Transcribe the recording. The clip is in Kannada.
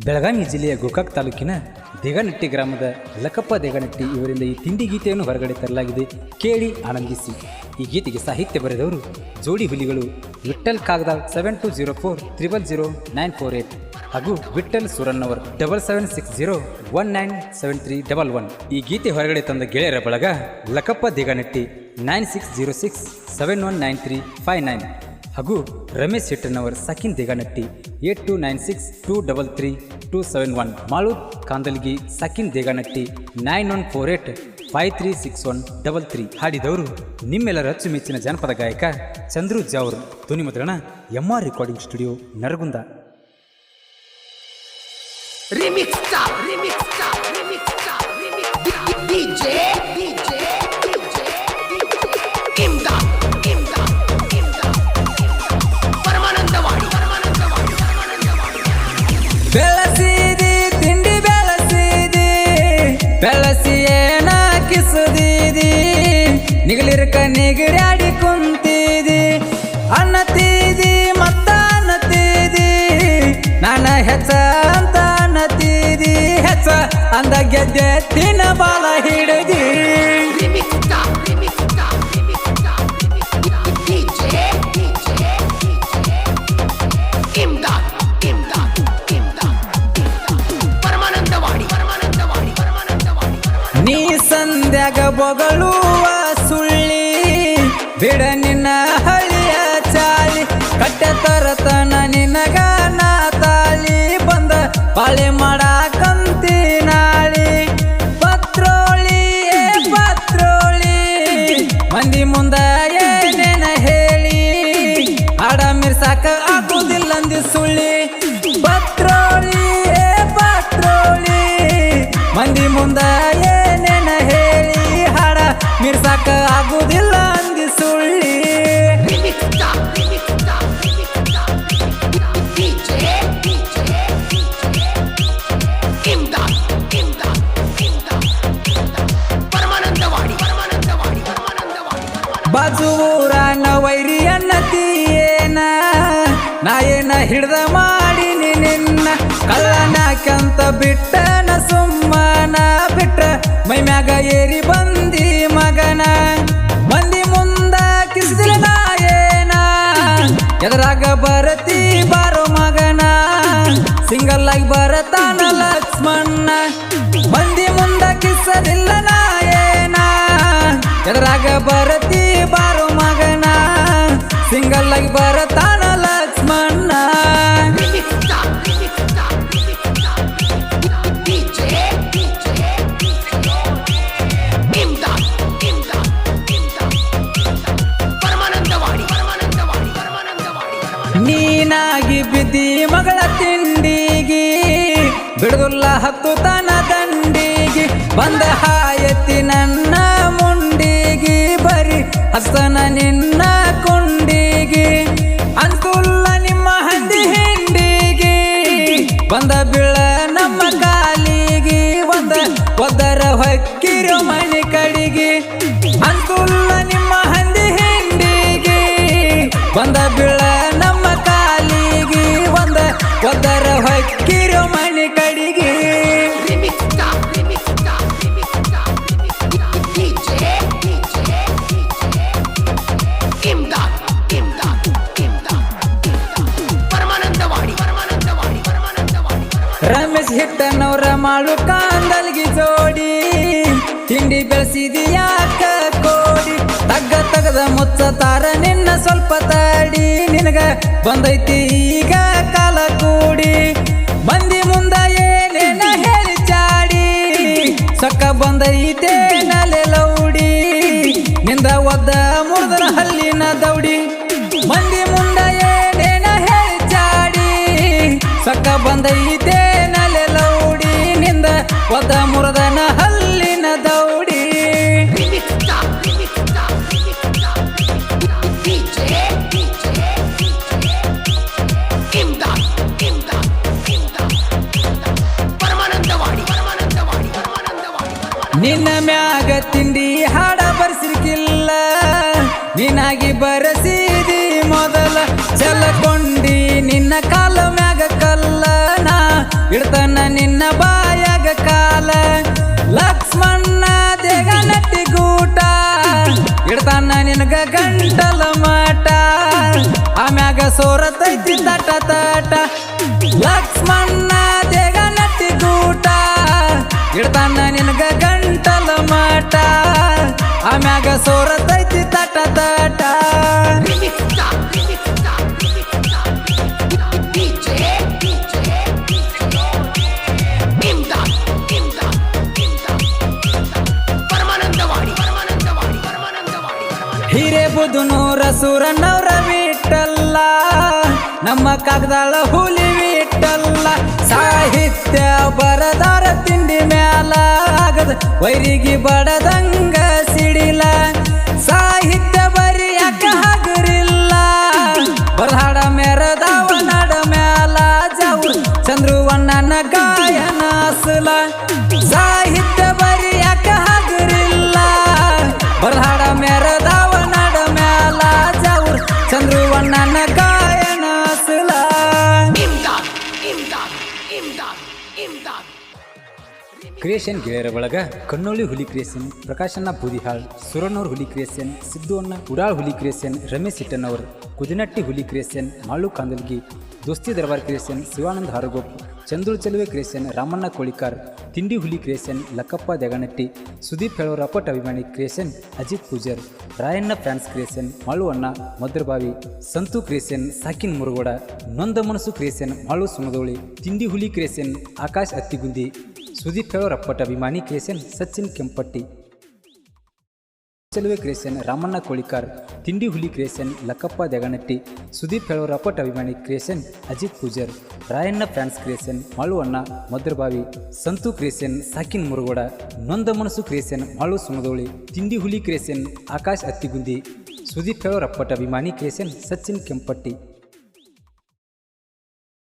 ಬೆಳಗಾವಿ ಜಿಲ್ಲೆಯ ಗೋಕಾಕ್ ತಾಲೂಕಿನ ದೇಗನಟ್ಟಿ ಗ್ರಾಮದ ಲಕಪ್ಪ ದೇಗನಟ್ಟಿ ಇವರಿಂದ ಈ ತಿಂಡಿ ಗೀತೆಯನ್ನು ಹೊರಗಡೆ ತರಲಾಗಿದೆ. ಕೇಳಿ ಆನಂದಿಸಿ. ಈ ಗೀತೆಗೆ ಸಾಹಿತ್ಯ ಬರೆದವರು ಜೋಡಿ ಹುಲಿಗಳು ವಿಠ್ಠಲ್ ಕಾಗದಾಳ್ 7204000948 ಹಾಗೂ ವಿಠ್ಠಲ್ ಸುರನ್ನವರ್ 7760197311. ಈ ಗೀತೆ ಹೊರಗಡೆ ತಂದ ಗೆಳೆಯರ ಬಳಗ ಲಕಪ್ಪ ದೇಗನಟ್ಟಿ 9606719359 ಹಾಗೂ ರಮೇಶ್ ಶೆಟ್ಟನವರ್ ಸಕಿನ್ ದೇಗನಟ್ಟಿ 8296233271. ಮಾಳೂದ್ ಕಾಂದಲ್ಗಿ ಸಕಿನ್ ದೇಗನಟ್ಟಿ 9148536133. ಹಾಡಿದವರು ನಿಮ್ಮೆಲ್ಲರ ಅಚ್ಚುಮೆಚ್ಚಿನ ಜನಪದ ಗಾಯಕ ಚಂದ್ರು ಜಾವ್ರ. ಧ್ವನಿ ಮುದ್ರಣ MR ರೆಕಾರ್ಡಿಂಗ್ ಸ್ಟುಡಿಯೋ ನರಗುಂದ. ಬೆಳಸಿದಿ ತಿಂಡಿ ಬೆಳಸಿ ಏನ ಕಿಸುದಿದಿ, ನಿಗಲಿರ್ಕ ನಿಗರ್ಯಾಡಿ ಕುಂತಿದಿ, ಅನ್ನತಿದಿ ಮತ್ತ ಅನ್ನತಿದಿ, ನಾನ ಹೆಚ್ಚ ಅಂತ ಅನ್ನತಿದಿ, ಹೆಚ್ಚ ಅಂದ ಗೆದ್ದೆ ತಿನ್ನ ಬಾಲ ಹಿಡಿದಿ. ನೀ ಸಂಧ್ಯಾಗ ಬೊಗಳುವ ಸುಳ್ಳಿ, ಬಿಡ ನಿನ್ನ ಹಳಿಯ ಚಾಳಿ, ಕಟ್ಟೆ ತರತನ ನಿನಗ ನಾ ತಾಳಿ, ಬಂದ ಪಾಳೆ ಮಾಡಾಕಂತಿ ನಾಳಿ. ಪತ್ರೋಳಿ ಮಂದಿ ಮುಂದ ಏನೇನ ಹೇಳಿ, ಆಡ ಮಿರ್ಸಾಕ ಆಗುದಿಲ್ಲಂದಿ ಸುಳ್ಳಿ. ಪತ್ರೋಳಿ ಮಂದಿ ಮುಂದ ಏನೇನ ಹೇಳಿ, ಹಾಡ ಮಿರ್ಸಾಕ ಆಗುದಿಲ್ಲ ಅಂದಿ ಸುಳ್ಳಿ. ಬಾಜು ಊರಾನ ವೈರಿ ಅನ್ನತಿಯೇನ, ನಾ ಏನ ಹಿಡ್ದ ಮಾಡಿನಿ ನಿನ್ನ, ಕಳ್ಳನಾಕಂತ ಬಿಟ್ಟನ ಸುಮ್ಮನ, ಬಿಟ್ಟ ಮೈ ಮ್ಯಾಗ ಏರಿ ಬಂದಿ ಮಗನ. ಮಂದಿ ಮುಂದ ಕಿಸಿದ ಏನ, ಎದರಾಗ ಬರತಿ ಬಾರೋ ಮಗನ, ಸಿಂಗಲ್ ಆಗಿ ಬರತಾನ ಲಕ್ಷ್ಮಣ್ಣ. ಮಂದಿ ಮುಂದ ಕಿಸದಿಲ್ಲ ನಾ ಏನ, ಎದರಾಗ ಬರತಿ ಬಾರೋ ಮಗನ, ಸಿಂಗಲ್ ಆಗಿ ಬರತಾನ ಲಕ್ಷ್ಮಣ್ಣ. ನೀನಾಗಿ ಬಿದ್ದಿ ಮಗಳ ತಿಂಡಿಗಿ, ಬಿಡುದಿಲ್ಲ ಹತ್ತು ತನ ದಂಡಿಗಿ, ಬಂದ ಹಾಯತಿ ನನ್ನ ಮುಂಡಿಗಿ, ಬರಿ ಹಸ್ತನ ನಿನ್ನ ಕುಂಡಿಗಿ, ಅಂತುಲ್ಲ ನಿಮ್ಮ ಹಂದಿ ಹಿಂಡಿಗಿ, ಬಂದ ಬೀಳ ನಮ್ಮ ಕಾಲಿಗಿ, ಒದ್ದರ ಹೊಕ್ಕಿರೋ ಮನೆ ಕಡಿಗಿ, ಅಂತುಲ್ಲ ನಿಮ್ಮ ಹಂದಿ ಹಿಂಡಿಗಿ, ಬಂದ ಬೀಳ ನಮ್ಮ ಕಾಲಿಗಿ, ಒದ್ದರ ಹೊಕ್ಕಿರೋ ಮನೆ ಕಡಿಗಿ. ರಮೇಶ್ ಹಿಟ್ಟನವರ ಮಾಳು ಕಾಂದಲ್ಗಿ ಜೋಡಿ, ತಿಂಡಿ ಬೆಳೆಸಿದಿ ಯಾಕ ಕೋಡಿ, ತಗದ ಮುಚ್ಚ ತಾರ ನಿನ್ನ ಸ್ವಲ್ಪ ತಾಡಿ, ನಿನಗ ಬಂದೈತಿ ಈಗ ಕಾಲ ಕೂಡಿ. ಮಂದಿ ಮುಂದ ಏನೇನ ಹೇಳಿ ಚಾಡಿ, ಸೊಕ್ಕ ಬಂದೈತೆ ನಲೆ ಲೌಡಿ, ನಿಂದ ಒದ್ದ ಮುರಿದರ ಹಲ್ಲಿನ ದೌಡಿ. ಮಂದಿ ಮುಂದ ಏನೇನ ಹೇಳಿ ಚಾಡಿ, ಸೊಕ್ಕ ಬಂದೈತೆ ನಲೆ ಲೌಡಿ, ನಿಂದ ಒದ್ದ ಮುರಿದನ ಹಲ್ಲಿನ ದೌಡಿ. ನಿನ್ನ ಮ್ಯಾಗ ತಿಂಡಿ ಹಾಡ ಬರ್ಸಿರ್ಕಿಲ್ಲ, ನೀನಾಗಿ ಬರಸಿದಿ ಮೊದಲ, ಚಲಕೊಂಡಿ ನಿನ್ನ ಕಾಲ ಮ್ಯಾಗ ಕಲ್ಲ, ನಾ ಇಡ್ತಾನ ನಿನ್ನ ಬಾಯಾಗ ಕಾಲ ಲಕ್ಷ್ಮಣ್ಣ ದೇಗನಟ್ಟಿ ಗೂಟ ಇಡ್ತಾನ ನಿನಗ ಗಂಟಲ ಮಾಟ ಆಮ್ಯಾಗ ಸೋರತೈತಿ ತಟ ತಟ ಲಕ್ಷ್ಮಣ್ಣ ದೇಗನಟ್ಟಿ ಗೂಟ ಇಡ್ತಾನ ನಿನಗ ಗಂಟಲ ಮಾಟ ಆಮ್ಯಾಗ ಸೋರತೈತಿ ತಟ ತಟ ಹಿರೇಬುದುನೂರ ಸೂರನವರ ಬಿಟ್ಟಲ್ಲ ನಮ್ಮ ಕಾಗದಾಳ ಹುಲಿ ಬಿಟ್ಟಲ್ಲ ಸಾಹಿತ್ಯ ಬರದಾರ ತಿಂಡಿ ಮ್ಯಾಲ ಆಗದ ವೈರಿಗೆ ಬಡದಂಗ ಸಿಡಿಲ ಸಾಹಿತ್ಯ ಬರಿಯಾಕ ಹಗರಿಲ್ಲ ಬರಹಾಡ ಮೆರದಾವ ನಡ ಮ್ಯಾಲ ಜಾವು ಚಂದ್ರುವಣ್ಣನ ಗಾಯನ ಅಸಲ ಸಾಹಿತ್ಯ ಬರಿಯಾಕ ಹಗರಿಲ್ಲ ಬರಹಾಡ ಮೆರದಾವ ನಡ ಮ್ಯಾಲ ಜಾವು ಚಂದ್ರುವಣ್ಣನ ಗಾಯನ ಅಸಲ ಕ್ರಿಯೇಷನ್ ಗೆಳೆಯರ ಬಳಗ ಕಣ್ಣೋಳಿ ಹುಲಿ ಕ್ರಿಯೇಷನ್ ಪ್ರಕಾಶಣ್ಣ ಬೂದಿಹಾಳ್ ಸುರನೂರ್ ಹುಲಿ ಕ್ರಿಯೇಷನ್ ಸಿದ್ದು ಅಣ್ಣ ಉಡಾಳ್ ಹುಲಿ ಕ್ರಿಯೇಷನ್ ರಮೇಶ್ ಇಟ್ಟನವರ್ ಕುದಿನಟ್ಟಿ ಹುಲಿ ಕ್ರಿಯೇಷನ್ ಮಾಳು ಕಾಂದಲ್ಗಿ ದೋಸ್ತಿ ದರ್ಬಾರ್ ಕ್ರಿಯೇಷನ್ ಶಿವಾನಂದ್ ಹಾರಗೋಪ್ ಚಂದುಳ್ ಚೆಲುವೆ ಕ್ರಿಯೇಷನ್ ರಾಮಣ್ಣ ಕೋಳಿಕಾರ್ ತಿಂಡಿ ಹುಲಿ ಕ್ರಿಯೇಷನ್ ಲಕ್ಕಪ್ಪ ದೇಗನಟ್ಟಿ ಸುದೀಪ್ ಹೇಳೋರ ಅಪ್ಪಟ್ ಅಭಿಮಾನಿ creation Ajith Pujar Rayanna fans creation Malu ಅಣ್ಣ ಮದ್ರಬಾವಿ ಸಂತು ಕ್ರಿಯೇಷನ್ ಸಾಕಿನ್ ಮುರುಗೋಡ ನೊಂದ ಮನಸ್ಸು ಕ್ರಿಯೇಷನ್ ಮಾಳು ಸುಮದೋಳಿ ತಿಂಡಿ ಹುಲಿ ಕ್ರಿಯೇಷನ್ ಆಕಾಶ್ ಅತ್ತಿಗುಂದಿ ಸುದೀಪ್ ಹೇಳೋರ ಅಪ್ಪಟ್ ಅಭಿಮಾನಿ ಕ್ರಿಯೇಷನ್ ಸಚಿನ್ ಕೆಂಪಟ್ಟಿ ಚೆಲುವೆ ಕ್ರಿಯೇಷನ್ ರಾಮಣ್ಣ ಕೋಳಿಕಾರ್ ತಿಂಡಿ ಹುಲಿ ಕ್ರಿಯೇಷನ್ ಲಕ್ಕಪ್ಪ ದೇಗನಟ್ಟಿ ಸುದೀಪ್ ಹೇಳೋರ ಅಪ್ಪಟ್ ಅಭಿಮಾನಿ creation Ajith Pujar Rayanna fans creation Malu ಅಣ್ಣ ಮದ್ರಬಾವಿ ಸಂತು ಕ್ರಿಯೇಷನ್ ಸಾಕಿನ್ ಮುರುಗೋಡ ನೊಂದ ಮನಸ್ಸು ಕ್ರಿಯೇಷನ್ ಮಾಳು ಸುಮದೋಳಿ ತಿಂಡಿ ಹುಲಿ ಕ್ರಿಯೇಷನ್ ಆಕಾಶ್ ಅತ್ತಿಗುಂದಿ ಸುದೀಪ್ ಹೇಳೋರ ಅಪ್ಪಟ್ ಅಭಿಮಾನಿ ಕ್ರಿಯೇಷನ್ ಸಚಿನ್ ಕೆಂಪಟ್ಟಿ